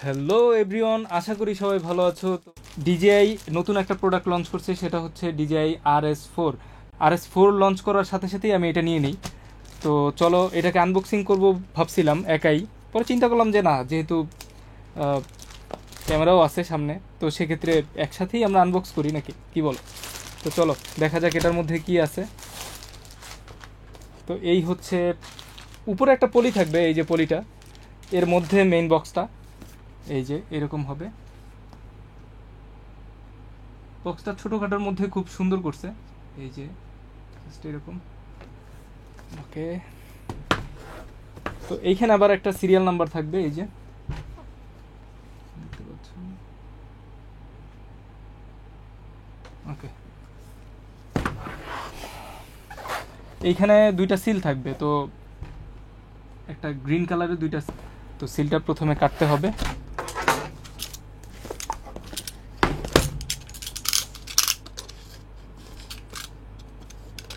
Hello everyone, আশা করি সবাই ভালো আছো। তো ডিজিআই নতুন একটা প্রোডাক্ট লঞ্চ করছে, সেটা হচ্ছে ডিজিআই RS4 লঞ্চ করার সাথে সাথেই আমি এটা নিয়ে নিই। তো চলো এটাকে আনবক্সিং করব ভাবছিলাম একাই, পরে চিন্তা করলাম যে না, যেহেতু ক্যামেরাও আছে সামনে, তো সেক্ষেত্রে একসাথেই আমরা আনবক্স করি নাকি, কি বলো? তো চলো দেখা যাক এটার মধ্যে কি আছে। তো এই হচ্ছে উপরে একটা পলি থাকবে, এই যে পলিটা, এর মধ্যে মেইন বক্সটা এই যে এরকম হবে। বক্সটা ছোটোখাটোর মধ্যে খুব সুন্দর করছে, এই যে জাস্ট এরকম। ওকে, তো এইখানে আবার একটা সিরিয়াল নাম্বার থাকবে, এই যে দেখতে পাচ্ছ। ওকে, এইখানে দুইটা সিল থাকবে, তো একটা গ্রিন কালারের দুইটা। তো সিলটা প্রথমে কাটতে হবে।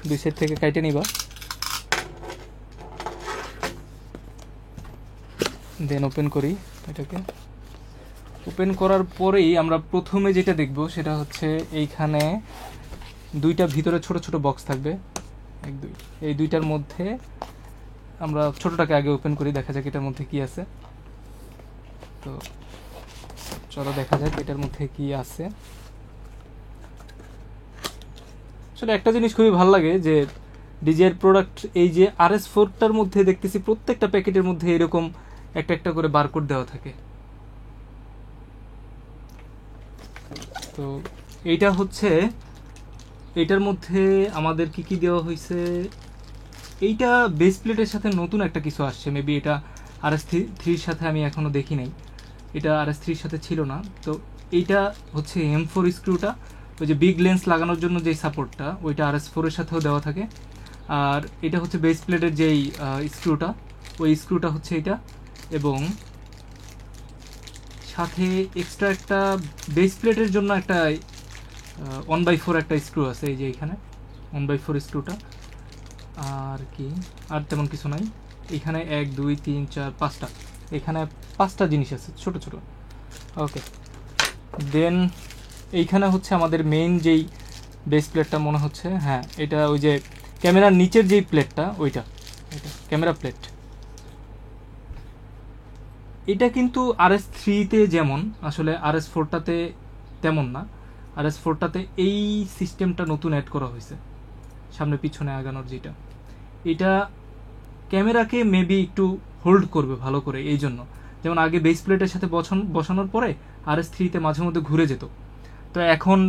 দুই সাইড থেকে কাটে নিবা, দেন ওপেন করি। এটাকে ওপেন করার পরেই আমরা প্রথমে যেটা দেখব সেটা হচ্ছে এইখানে দুইটা ভিতরে ছোট ছোট বক্স থাকবে, এক দুই। এই দুইটার মধ্যে আমরা ছোটটাকে আগে ওপেন করি, দেখা যাক এটার মধ্যে কি আছে। তো চলো দেখা যাক এটার মধ্যে কি আছে। আসলে একটা জিনিস খুবই ভালো লাগে যে ডিজিআই প্রোডাক্ট, এই যে RS4টার মধ্যে দেখতেছি প্রত্যেকটা প্যাকেটের মধ্যে এরকম একটা একটা করে বারকোড দেওয়া থাকে। তো এইটা হচ্ছে, এইটার মধ্যে আমাদের কি কি দেওয়া হয়েছে। এইটা বেস প্লেটের সাথে নতুন একটা কিছু আসছে, মেবি এটা RS3-র সাথে আমি এখনও দেখি নাই, এটা RS3-র সাথে ছিল না। তো এইটা হচ্ছে M4 স্ক্রুটা, ওই যে বিগ লেন্স লাগানোর জন্য যেই সাপোর্টটা, ওইটা RS4-এর সাথেও দেওয়া থাকে। আর এটা হচ্ছে বেস প্লেটের যেই স্ক্রুটা, ওই স্ক্রুটা হচ্ছে এটা। এবং সাথে এক্সট্রা একটা বেস প্লেটের জন্য একটা 1/4 একটা স্ক্রু আছে, এই যে এখানে 1/4 স্ক্রুটা। আর কি, আর তেমন কিছু নাই। এখানে 1 2 3 4 5টা, এখানে 5টা জিনিস আছে ছোট ছোট। ওকে, দেন এইখানে হচ্ছে আমাদের মেইন যেই বেস প্লেটটা মনে হচ্ছে, হ্যাঁ এটা ওই যে ক্যামেরার নিচের যেই প্লেটটা, ওইটা, এটা ক্যামেরা প্লেট। এটা কিন্তু RS3-তে যেমন, আসলে RS4টাতে তেমন না। RS4টাতে এই সিস্টেমটা নতুন অ্যাড করা হয়েছে, সামনে পিছনে আগানোর যেটা। এটা ক্যামেরাকে মেবি একটু হোল্ড করবে ভালো করে, এই জন্য। যেমন আগে বেস প্লেটের সাথে বসানোর পরে RS3-তে মাঝে মধ্যে ঘুরে যেত, তো এখন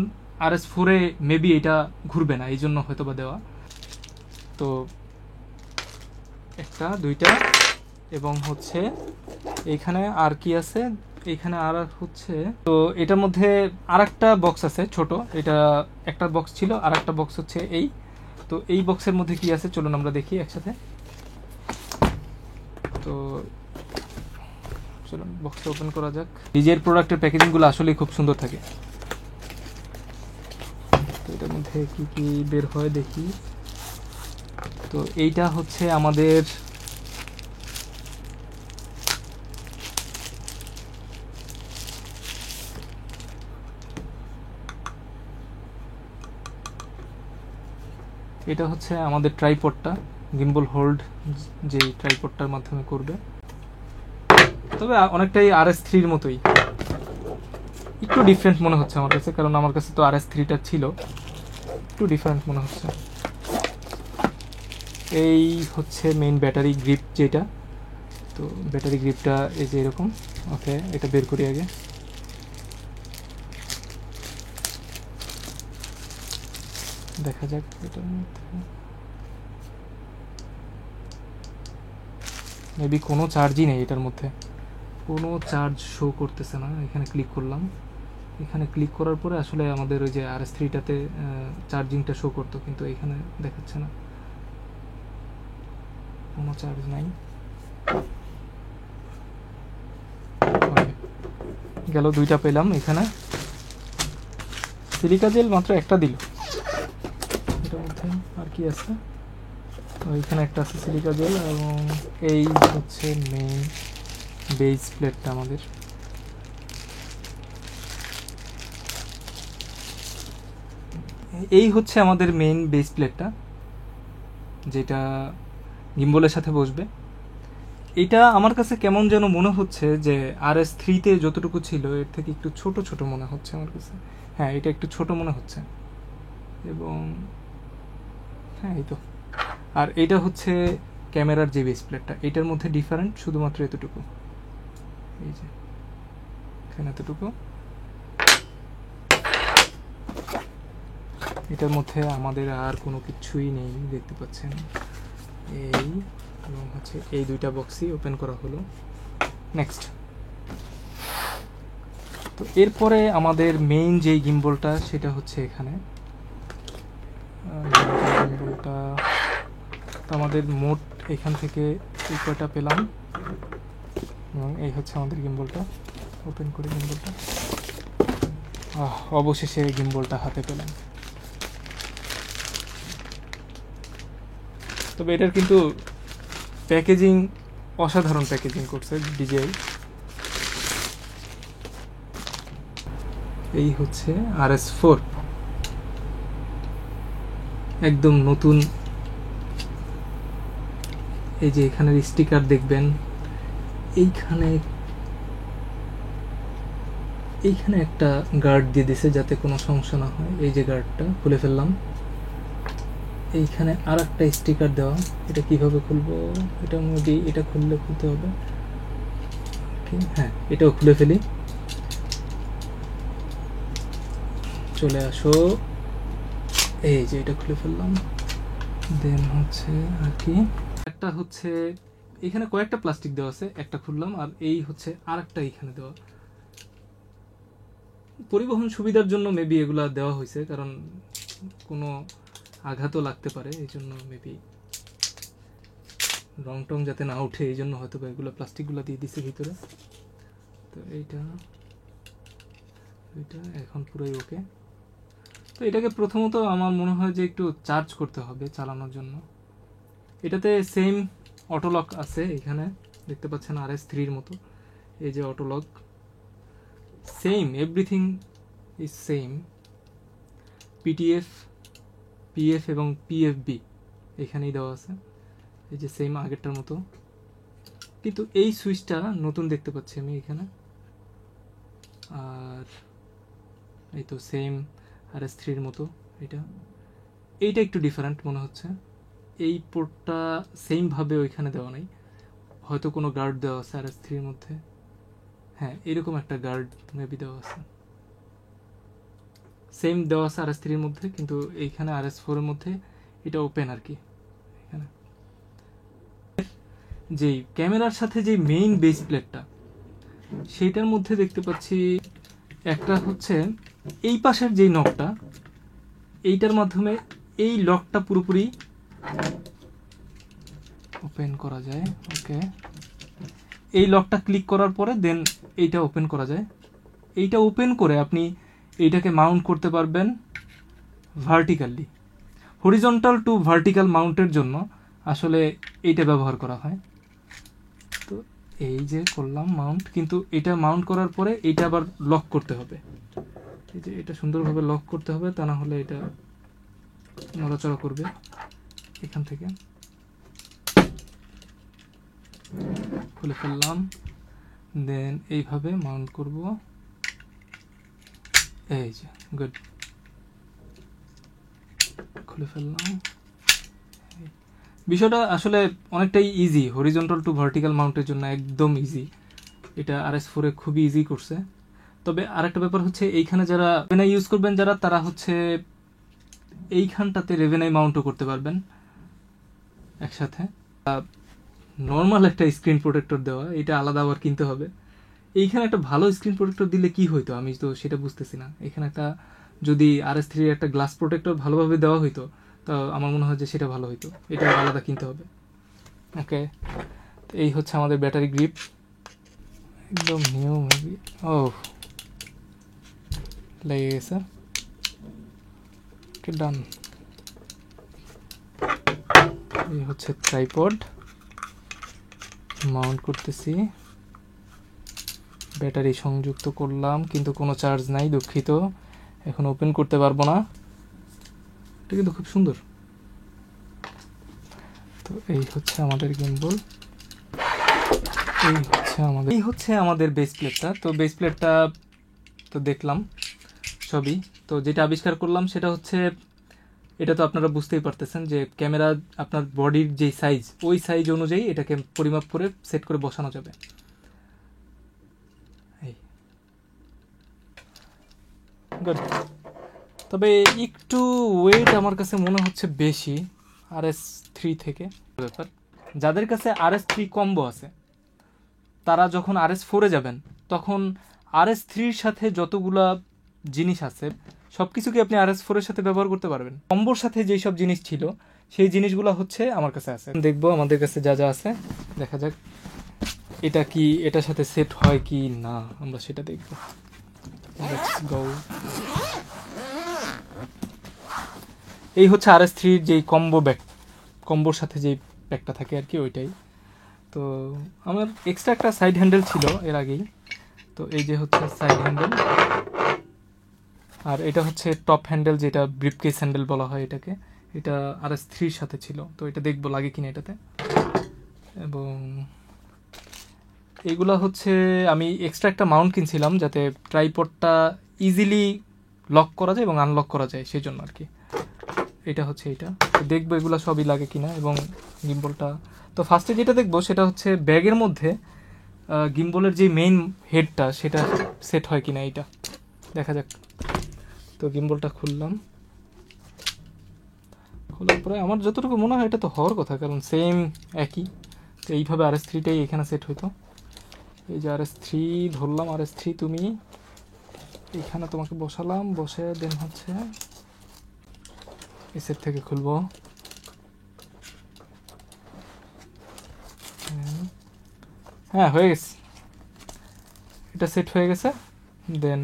RS4-এ মেবি এটা ঘুরবে না, এই জন্য হয়তো বা দেওয়া। তো একটা দুইটা, এবং হচ্ছে এইখানে আর কি আছে, এইখানে আর হচ্ছে, তো এটার মধ্যে আর একটা বক্স আছে ছোট। এটা একটা বক্স ছিল, আর একটা বক্স হচ্ছে এই। তো এই বক্সের মধ্যে কি আছে চলুন আমরা দেখি একসাথে। তো চলুন বক্সটা ওপেন করা যাক। ডিজিআই প্রোডাক্টের প্যাকেজিংগুলো আসলেই খুব সুন্দর থাকে। তো এটার মধ্যে কি কি বের হয় দেখি। তো এইটা হচ্ছে আমাদের ট্রাইপডটা, গিম্বল হোল্ড যেই ট্রাইপডটার মাধ্যমে করবে। তবে অনেকটাই RS3-র মতোই, একটু ডিফারেন্ট মনে হচ্ছে আমার কাছে, কারণ আমার কাছে তো RS3টা ছিল, একটু ডিফারেন্ট মনে হচ্ছে। এই হচ্ছে মেইন ব্যাটারি গ্রিপ যেটা। তো ব্যাটারি গ্রিপটা এই যে এরকম। ওকে, এটা বের করি আগে। দেখা যাক এটার মধ্যে মেবি কোনো চার্জই নেই, এটার মধ্যে কোনো চার্জ শো করতেছে না। এখানে ক্লিক করলাম, এখানে ক্লিক করার পরে আসলে আমাদের ওই যে RS3টাতে চার্জিংটা শো করতো, কিন্তু এখানে দেখাচ্ছে না, কোনো চার্জ নাই। গেল, দুইটা পেলাম। এখানে সিলিকা জেল মাত্র একটা দিল। এটার মধ্যে আর কি আছে, ওইখানে একটা আছে সিলিকা জেল, এবং এই হচ্ছে মেইন বেস প্লেটটা আমাদের। এই হচ্ছে আমাদের মেইন বেস প্লেটটা, যেটা গিম্বলের সাথে বসবে। এটা আমার কাছে কেমন যেন মনে হচ্ছে যে RS3-তে যতটুকু ছিল এর থেকে একটু ছোট ছোট মনে হচ্ছে আমার কাছে। হ্যাঁ, এটা একটু ছোট মনে হচ্ছে, এবং হ্যাঁ এই তো। আর এটা হচ্ছে ক্যামেরার যে বেস প্লেটটা, এটার মধ্যে ডিফারেন্ট শুধুমাত্র এতটুকু, এই যে এখানে এতটুকু। এটার মধ্যে আমাদের আর কোনো কিছুই নেই, দেখতে পাচ্ছেন। এই এবং হচ্ছে এই দুইটা বক্সই ওপেন করা হলো। নেক্সট, তো এরপরে আমাদের মেইন যেই গিম্বলটা সেটা হচ্ছে এখানে। গিম্বলটা তো আমাদের মোট এখান থেকে এই কয়টা পেলাম, এবং এই হচ্ছে আমাদের গিম্বলটা। ওপেন করে গিম্বলটা, অবশেষে গিম্বলটা হাতে পেলাম। তবে এটার কিন্তু প্যাকেজিং অসাধারণ প্যাকেজিং করছে DJI। এই হচ্ছে RS4, একদম নতুন। এই যে এখানের স্টিকার দেখবেন, এইখানে একটা গার্ড দিয়ে দিছে যাতে কোনো সমস্যা না হয়। এই যে গার্ডটা খুলে ফেললাম, এইখানে আর একটা স্টিকার দেওয়া। এটা কিভাবে খুলবো? এটা মেবি এটা খুলতে হবে। হ্যাঁ, এটাও খুলে ফেলি। চলে আসো, এই যে এটা খুলে ফেললাম। দেন হচ্ছে আর কি, একটা হচ্ছে এখানে কয়েকটা প্লাস্টিক দেওয়া আছে, একটা খুললাম। আর এই হচ্ছে আর একটা এইখানে দেওয়া, পরিবহন সুবিধার জন্য মেবি এগুলা দেওয়া হয়েছে, কারণ কোনো আঘাতও লাগতে পারে, এই জন্য মেবি রং টং যাতে না উঠে এই জন্য হয়তো এগুলো প্লাস্টিকগুলো দিয়ে দিছে ভিতরে। তো এইটা এখন পুরোই ওকে। তো এটাকে প্রথমত আমার মনে হয় যে একটু চার্জ করতে হবে চালানোর জন্য। এটাতে সেম অটোলক আছে, এখানে দেখতে পাচ্ছেন RS3-র মতো। এই যে auto lock, same, everything is same. PTF, PF এবং PFB এখানেই দেওয়া আছে, এই যে সেম আগেরটার মতো। কিন্তু এই সুইচটা নতুন দেখতে পাচ্ছি আমি এখানে। আর এই তো সেম RS3-র মতো। এইটা একটু ডিফারেন্ট মনে হচ্ছে। এই পোর্টটা সেমভাবে ওইখানে দেওয়া নাই, হয়তো কোনো গার্ড দেওয়া আছে RS3-র মধ্যে। হ্যাঁ, এরকম একটা গার্ড মেবি দেওয়া আছে, সেম দেওয়া আছে RS3-র মধ্যে, কিন্তু এইখানে RS4-এর মধ্যে এটা ওপেন আর কি। এখানে যেই ক্যামেরার সাথে যে মেইন বেস প্লেটটা, সেইটার মধ্যে দেখতে পাচ্ছি একটা হচ্ছে এই পাশের যেই নকটা, এইটার মাধ্যমে এই লকটা পুরোপুরি ওপেন করা যায়। ওকে, এই লকটা ক্লিক করার পরে দেন এইটা ওপেন করা যায়। এইটা ওপেন করে আপনি এইটাকে মাউন্ট করতে পারবেন ভার্টিক্যালি। হরিজন্টাল টু ভার্টিক্যাল মাউন্টের জন্য আসলে এইটা ব্যবহার করা হয়। তো এই যে করলাম মাউন্ট, কিন্তু এটা মাউন্ট করার পরে এইটা আবার লক করতে হবে। এই যে এটা সুন্দরভাবে লক করতে হবে, তা না হলে এটা নড়াচড়া করবে। এখান থেকে খুলে ফেললাম, দেন এইভাবে মাউন্ট করব। এই যে গুড, খুলে ফেললাম। বিষয়টা আসলে অনেকটাই ইজি, হরিজন্টাল টু ভার্টিক্যাল মাউন্টের জন্য একদম ইজি। এটা RS4-এ খুবই ইজি করছে। তবে আরেকটা ব্যাপার হচ্ছে, এইখানে যারা রেভেনাই ইউজ করবেন তারা হচ্ছে এইখানটাতে রেভেনাই মাউন্টও করতে পারবেন একসাথে। নর্মাল একটা স্ক্রিন প্রোটেক্টর দেওয়া, এটা আলাদা আবার কিনতে হবে। এইখানে একটা ভালো স্ক্রিন প্রোটেক্টর দিলে কি হইতো আমি তো সেটা বুঝতেছি না। এখানে একটা যদি RS3-এর একটা গ্লাস প্রোটেক্টর ভালোভাবে দেওয়া হইতো, তো আমার মনে হয় যে সেটা ভালো হইতো। এটা আলাদা কিনতে হবে। ওকে, তো এই হচ্ছে আমাদের ব্যাটারি গ্রিপ, একদম নিউ মেবি। ও লেগে গেছে। ওকে, ডান। এই হচ্ছে ট্রাইপড, মাউন্ট করতেছি। ব্যাটারি সংযুক্ত করলাম, কিন্তু কোনো চার্জ নাই, দুঃখিত, এখন ওপেন করতে পারবো না। এটা কিন্তু খুব সুন্দর। তো এই হচ্ছে আমাদের গিম্বল, এই হচ্ছে আমাদের বেস প্লেটটা। তো বেস প্লেটটা তো দেখলাম সবই। তো যেটা আবিষ্কার করলাম সেটা হচ্ছে, এটা তো আপনারা বুঝতেই পারতেছেন যে ক্যামেরা আপনার বডির যে সাইজ, ওই সাইজ অনুযায়ী এটাকে পরিমাপ করে সেট করে বসানো যাবে। গুড। তবে একটু ওয়েট আমার কাছে মনে হচ্ছে বেশি RS3 থেকে। ব্যাপার, যাদের কাছে RS3 কম্বো আছে তারা যখন RS4-এ যাবেন তখন RS3-র সাথে যতগুলা জিনিস আছে সব কিছু কি আপনি RS4-এর সাথে ব্যবহার করতে পারবেন। কম্বোর সাথে যেই সব জিনিস ছিল সেই জিনিসগুলো হচ্ছে আমার কাছে আছে। দেখবো আমাদের কাছে যা যা আছে, দেখা যাক এটা কি এটার সাথে সেট হয় কি না, আমরা সেটা দেখবো। Let's go. এই হচ্ছে RS3-র যেই কম্বো ব্যাগ, কম্বোর সাথে যেই ব্যাগটা থাকে আর কি, ওইটাই। তো আমার এক্সট্রা একটা সাইড হ্যান্ডেল ছিল এর আগেই। তো এই যে হচ্ছে সাইড হ্যান্ডেল, আর এটা হচ্ছে টপ হ্যান্ডেল, যেটা ব্রিফকেস হ্যান্ডেল বলা হয় এটাকে। এটা RS3-র সাথে ছিল, তো এটা দেখবো লাগে কিনা এটাতে। এবং এইগুলা হচ্ছে আমি এক্সট্রা একটা মাউন্ট কিনছিলাম যাতে ট্রাইপডটা ইজিলি লক করা যায় এবং আনলক করা যায়, সেই জন্য আর কি। এটা হচ্ছে এটা, দেখবো এগুলো সবই লাগে কিনা। এবং গিম্বলটা তো ফার্স্টে যেটা দেখবো সেটা হচ্ছে ব্যাগের মধ্যে গিম্বলের যে মেইন হেডটা সেটা সেট হয় কিনা, এইটা দেখা যাক। তো গিম্বলটা খুললাম, খোলার পরে আমার যতটুকু মনে হয় এটা তো হওয়ার কথা, কারণ সেম একই। তো এইভাবে RS3-টাই এখানে সেট হইতো। এই যে RS3 ধরলাম, RS3 তুমি এখানে তোমাকে বসালাম, বসে দেন হচ্ছে এই সেট থেকে খুলবো। হ্যাঁ হয়ে গেছে, এটা সেট হয়ে গেছে। দেন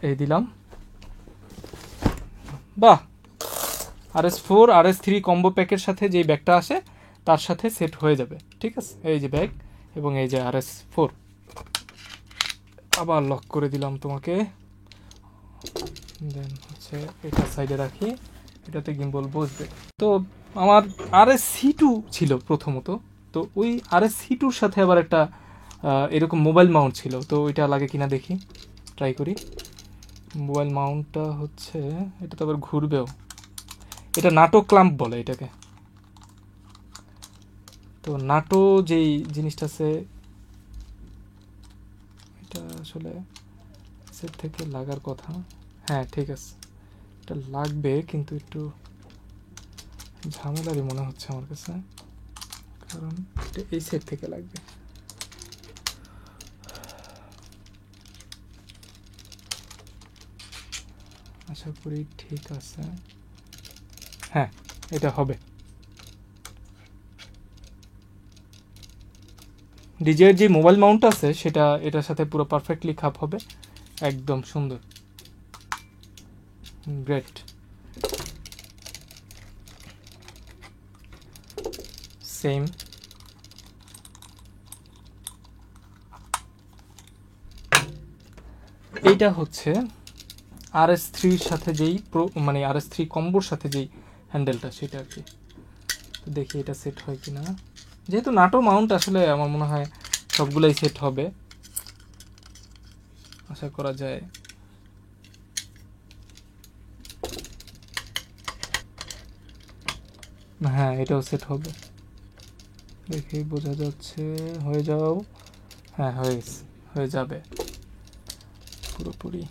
এই দিলাম, বাহ, RS4 RS3 কম্বো প্যাকের সাথে যেই ব্যাগটা আসে তার সাথে সেট হয়ে যাবে। ঠিক আছে, এই যে ব্যাগ এবং এই যে RS4। আবার লক করে দিলাম তোমাকে। দেন হচ্ছে এটা সাইডে রাখি, এটাতে গিম্বল বসবে। তো আমার RS-C2 ছিল প্রথমত, তো ওই RS-C2-র সাথে আবার একটা এরকম মোবাইল মাউন্ট ছিল। তো ওইটা লাগে কিনা দেখি, ট্রাই করি। মোবাইল মাউন্টটা হচ্ছে, এটা তো আবার ঘুরবেও, এটা নাটো ক্লাম্প বলে এটাকে। তো নাটো যেই জিনিসটা আছে এটা আসলে সেট থেকে লাগার কথা। হ্যাঁ ঠিক আছে, এটা লাগবে, কিন্তু একটু ঝামেলারই মনে হচ্ছে আমার কাছে, কারণ এটা এই সেট থেকে লাগবে। আশা করি ঠিক আছে, হ্যাঁ এটা হবে। ডিজের যে মোবাইল মাউন্ট আছে সেটা এটার সাথে পুরো পারফেক্টলি খাপ হবে, একদম সুন্দর, গ্রেট। সেম এইটা হচ্ছে RS3-র সাথে যেই মানে RS3 কম্বোর সাথে যেই হ্যান্ডেলটা সেটা আর কি। তো দেখি এটা সেট হয় কিনা। যেহেতু নাটো মাউন্ট আসলে আমার মনে হয় সবগুলাই সেট হবে, আশা করা যায়। হ্যাঁ এটাও সেট হবে, দেখি বোঝা যাচ্ছে। হয়ে যাও, হ্যাঁ হয়ে যাবে পুরোপুরি।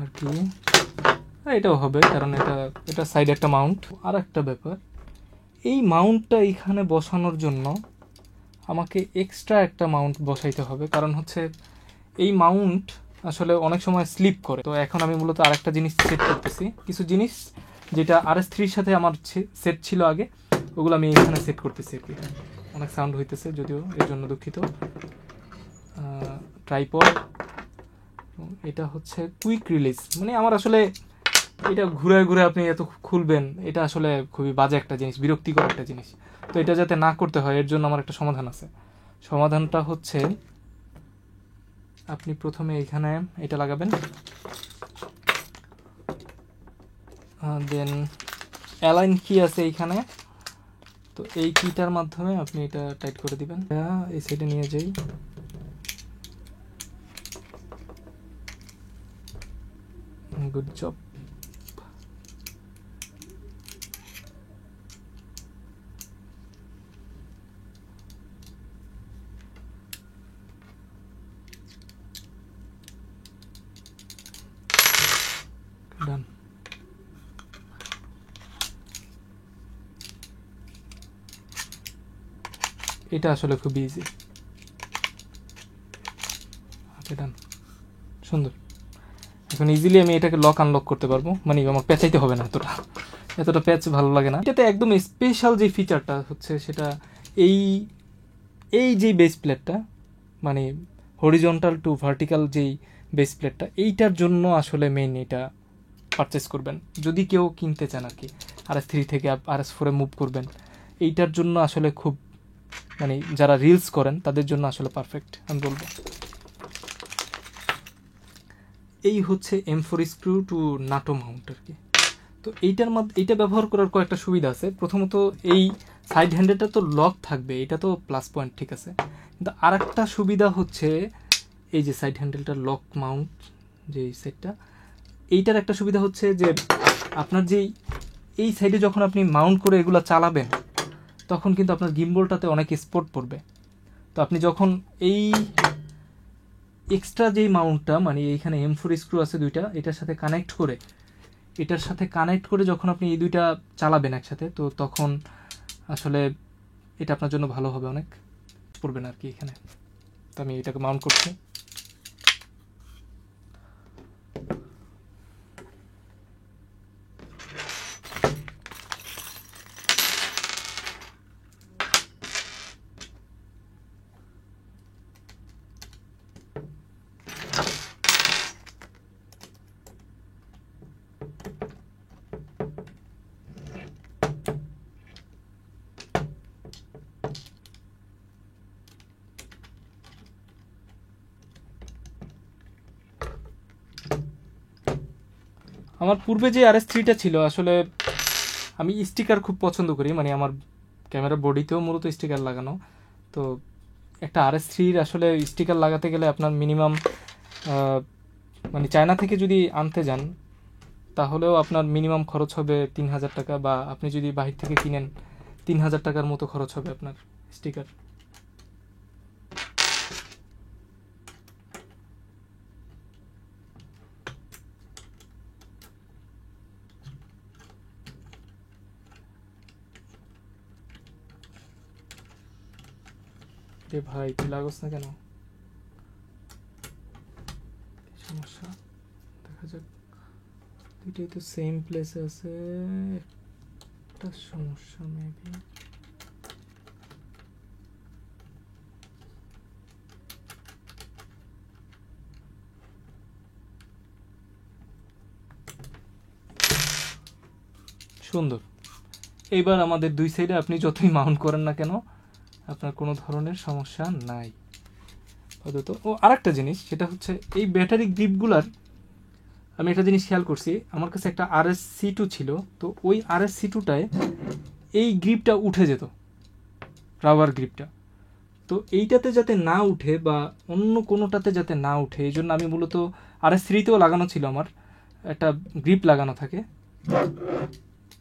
আর কি এটাও হবে, কারণ এটা সাইডে একটা মাউন্ট। আর একটা ব্যাপার, এই মাউন্টটা এখানে বসানোর জন্য আমাকে এক্সট্রা একটা মাউন্ট বসাইতে হবে, কারণ হচ্ছে এই মাউন্ট আসলে অনেক সময় স্লিপ করে। তো এখন আমি মূলত আরেকটা জিনিস সেট করতেছি, কিছু জিনিস যেটা RS3-র সাথে আমার সেট ছিল আগে, ওগুলো আমি এখানে সেট করতেছি আর কি। অনেক সাউন্ড হইতেছে যদিও, এর জন্য দুঃখিত। ট্রাইপড, এটা হচ্ছে কুইক রিলিজ, মানে আমার আসলে এটা ঘুরে ঘুরে আপনি এত খুলবেন, এটা আসলে খুবই বাজে একটা জিনিস, বিরক্তিকর একটা জিনিস। তো এটা যাতে না করতে হয় এর জন্য আমার একটা সমাধান আছে। সমাধানটা হচ্ছে আপনি প্রথমে এখানে এটা লাগাবেন, দেন অ্যালাইন কি আছে এইখানে, তো এই কিটার মাধ্যমে আপনি এটা টাইট করে দিবেন। এই সাইডে নিয়ে যাই, গুড জব। ডান। এটা আসলে খুব ইজি। ওকে, ডান, সুন্দর। এখন ইজিলি আমি এটাকে লক আনলক করতে পারবো, মানে আমার পেঁচাইতে হবে না, এতটা প্যাচ ভালো লাগে না। এটাতে একদম স্পেশাল যে ফিচারটা হচ্ছে সেটা এই এই যে বেস প্লেটটা, মানে হরিজন্টাল টু ভার্টিক্যাল যেই বেস প্লেটটা, এইটার জন্য আসলে মেইন এটা পারচেস করবেন যদি কেউ কিনতে চান আর কি। RS3 থেকে RS4 মুভ করবেন, এইটার জন্য আসলে খুব, মানে যারা রিলস করেন তাদের জন্য আসলে পারফেক্ট আমি বলবো। এই হচ্ছে M4 screw to NATO mount আর কি। তো এইটা ব্যবহার করার কয়েকটা সুবিধা আছে। প্রথমত এই সাইড হ্যান্ডেলটা তো লক থাকবে, এটা তো প্লাস পয়েন্ট, ঠিক আছে। কিন্তু আর একটা সুবিধা হচ্ছে এই যে সাইড হ্যান্ডেলটা লক মাউন্ট, যে সেটটা, এইটার একটা সুবিধা হচ্ছে যে আপনার যেই এই সাইডে যখন আপনি মাউন্ট করে এগুলো চালাবেন তখন কিন্তু আপনার গিম্বলটাতে অনেক স্পট পড়বে। তো আপনি যখন এই এক্সট্রা যেই মাউন্টটা, মানে এইখানে M4 স্ক্রু আছে দুইটা, এটার সাথে কানেক্ট করে যখন আপনি এই দুইটা চালাবেন একসাথে, তো তখন আসলে এটা আপনার জন্য ভালো হবে, অনেক পড়বে না আর কি এখানে। তো আমি এটাকে মাউন্ট করছি। আমার পূর্বে যে RS3টা ছিল, আসলে আমি স্টিকার খুব পছন্দ করি, মানে আমার ক্যামেরা বডিতেও মূলত স্টিকার লাগানো। তো একটা RS3 আসলে স্টিকার লাগাতে গেলে আপনার মিনিমাম, মানে চায়না থেকে যদি আনতে যান তাহলেও আপনার মিনিমাম খরচ হবে 3000 টাকা, বা আপনি যদি বাহির থেকে কিনেন 3000 টাকার মতো খরচ হবে আপনার স্টিকার। রে ভাই, তুই লাগোস না কেন? সমস্যা, দেখা যাক। দুইটাই তো সেম প্লেসে আছে, একটা সমস্যা মেবি। সুন্দর। এইবার আমাদের দুই সাইডে আপনি যতই মাউন্ট করেন না কেন আপনার কোনো ধরনের সমস্যা নাই আপাতত। ও আরেকটা জিনিস, সেটা হচ্ছে এই ব্যাটারি গ্রিপগুলার আমি একটা জিনিস খেয়াল করছি। আমার কাছে একটা RS-C2 ছিল, তো ওই RS-C2টায় এই গ্রিপটা উঠে যেত, রাবার গ্রিপটা। তো এইটাতে যাতে না উঠে বা অন্য কোনোটাতে যাতে না উঠে, এই জন্য আমি মূলত RS-3তেও লাগানো ছিল, আমার একটা গ্রিপ লাগানো থাকে,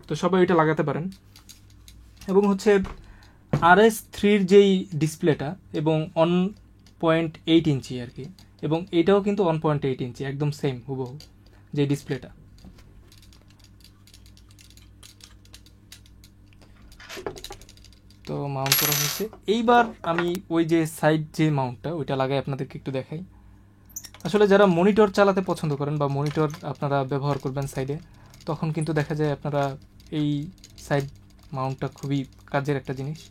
তো সবাই এটা লাগাতে পারেন। এবং হচ্ছে RS3-র যেই ডিসপ্লেটা এবং 1.8 ইঞ্চি আর কি, এবং এটাও কিন্তু 1.8 ইঞ্চি, একদম সেম হুবহু যে ডিসপ্লেটা। তো মাউন্ট করা হয়েছে। এইবার আমি ওই যে সাইড যে মাউন্টটা ওইটা লাগাই আপনাদেরকে একটু দেখাই। আসলে যারা মনিটর চালাতে পছন্দ করেন বা মনিটর আপনারা ব্যবহার করবেন সাইডে, তখন কিন্তু দেখা যায় আপনারা এই সাইড মাউন্টটা খুবই কাজের একটা জিনিস।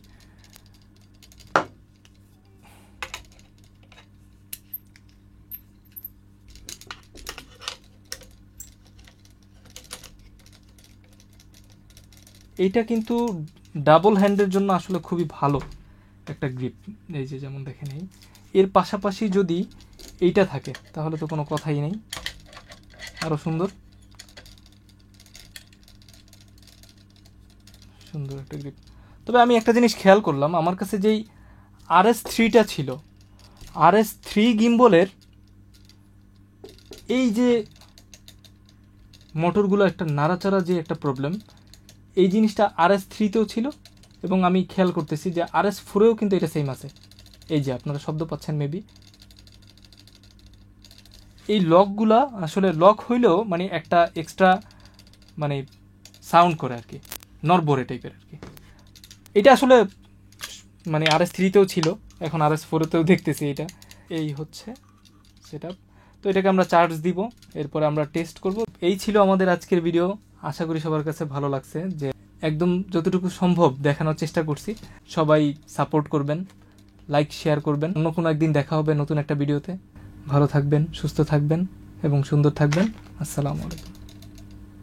এইটা কিন্তু ডাবল হ্যান্ডের জন্য আসলে খুবই ভালো একটা গ্রিপ। এই যে যেমন দেখেন, এর পাশাপাশি যদি এইটা থাকে তাহলে তো কোনো কথাই নেই, আরও সুন্দর সুন্দর একটা গ্রিপ। তবে আমি একটা জিনিস খেয়াল করলাম, আমার কাছে যেই RS3টা ছিল, RS3 গিম্বলের এই যে মোটরগুলো একটা নাড়াচাড়া যে একটা প্রবলেম, এই জিনিসটা RS3তেও ছিল এবং আমি খেয়াল করতেছি যে RS4এও কিন্তু এটা সেম আছে। এই যে আপনারা শব্দ পাচ্ছেন মেবি, এই লকগুলা আসলে লক হইলেও মানে একটা এক্সট্রা মানে সাউন্ড করে আর কি, নরবরে টাইপের আর কি। এটা আসলে মানে RS3তেও ছিল, এখন RS4তেও দেখতেছি এটা। এই হচ্ছে সেটআপ। তো এটাকে আমরা চার্জ দিব, এরপরে আমরা টেস্ট করব। এই ছিল আমাদের আজকের ভিডিও। আশা করি সবার কাছে ভালো লাগছে, যে একদম যতটুকু সম্ভব দেখানোর চেষ্টা করছি। সবাই সাপোর্ট করবেন, লাইক শেয়ার করবেন। অন্য কোনো একদিন দেখা হবে নতুন একটা ভিডিওতে। ভালো থাকবেন, সুস্থ থাকবেন এবং সুন্দর থাকবেন। আসসালামু আলাইকুম।